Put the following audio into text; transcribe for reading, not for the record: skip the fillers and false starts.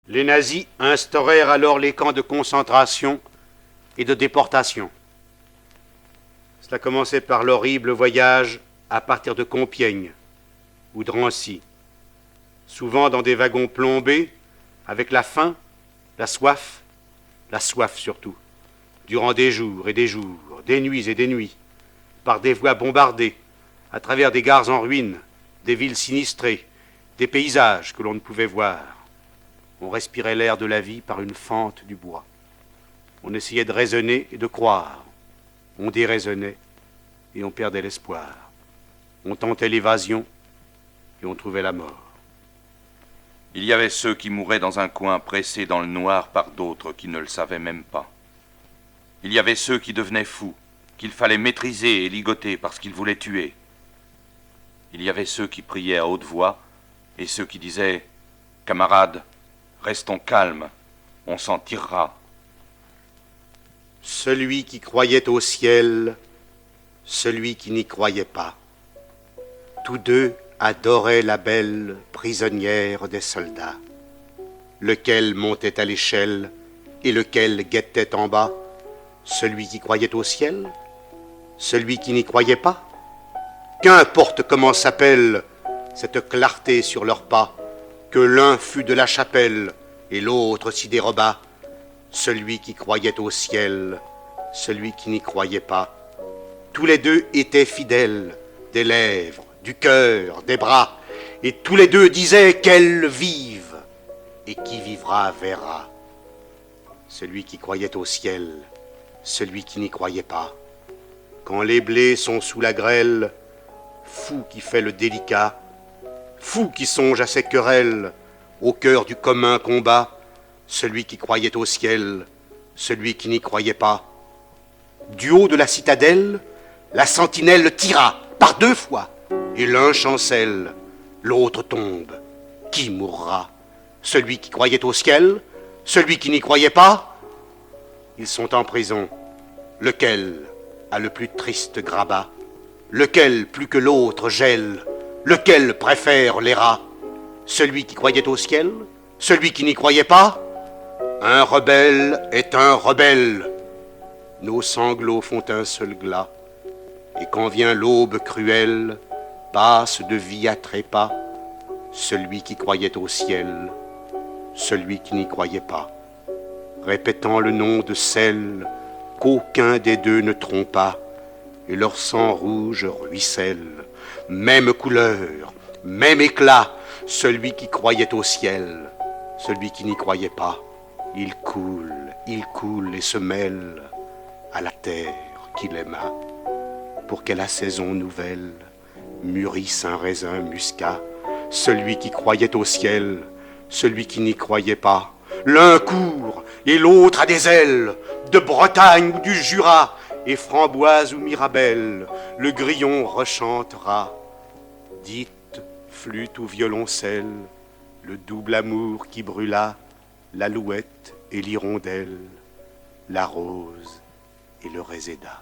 Les nazis instaurèrent alors les camps de concentration et de déportation. Cela commençait par l'horrible voyage à partir de Compiègne ou de Drancy, souvent dans des wagons plombés, avec la faim, la soif surtout, durant des jours et des jours, des nuits et des nuits, par des voies bombardées, à travers des gares en ruine, des villes sinistrées, des paysages que l'on ne pouvait voir. On respirait l'air de la vie par une fente du bois. On essayait de raisonner et de croire. On déraisonnait et on perdait l'espoir. On tentait l'évasion et on trouvait la mort. Il y avait ceux qui mouraient dans un coin pressés dans le noir par d'autres qui ne le savaient même pas. Il y avait ceux qui devenaient fous, qu'il fallait maîtriser et ligoter parce qu'ils voulaient tuer. Il y avait ceux qui priaient à haute voix et ceux qui disaient « Camarades, restons calmes, on s'en tirera. » Celui qui croyait au ciel, celui qui n'y croyait pas. Tous deux adoraient la belle prisonnière des soldats. Lequel montait à l'échelle et lequel guettait en bas? Celui qui croyait au ciel, celui qui n'y croyait pas? Qu'importe comment s'appelle cette clarté sur leurs pas, que l'un fût de la chapelle et l'autre s'y déroba. Celui qui croyait au ciel, celui qui n'y croyait pas. Tous les deux étaient fidèles, des lèvres, du cœur, des bras, et tous les deux disaient qu'elle vive, et qui vivra verra. Celui qui croyait au ciel, celui qui n'y croyait pas. Quand les blés sont sous la grêle, fou qui fait le délicat, fou qui songe à ses querelles, au cœur du commun combat, celui qui croyait au ciel, celui qui n'y croyait pas. Du haut de la citadelle, la sentinelle tira par 2 fois, et l'un chancelle, l'autre tombe. Qui mourra? Celui qui croyait au ciel, celui qui n'y croyait pas? Ils sont en prison. Lequel a le plus triste grabat? Lequel plus que l'autre gèle? Lequel préfère les rats? Celui qui croyait au ciel, celui qui n'y croyait pas? Un rebelle est un rebelle. Nos sanglots font un seul glas. Et quand vient l'aube cruelle, passe de vie à trépas celui qui croyait au ciel, celui qui n'y croyait pas, répétant le nom de celle qu'aucun des deux ne trompa, et leur sang rouge ruisselle, même couleur, même éclat, celui qui croyait au ciel, celui qui n'y croyait pas, il coule et se mêle à la terre qu'il aima, pour qu'à la saison nouvelle mûrisse un raisin muscat, celui qui croyait au ciel, celui qui n'y croyait pas. L'un court et l'autre a des ailes, de Bretagne ou du Jura, et framboise ou mirabelle, le grillon rechantera. Dites, flûte ou violoncelle, le double amour qui brûla, l'alouette et l'hirondelle, la rose et le réséda.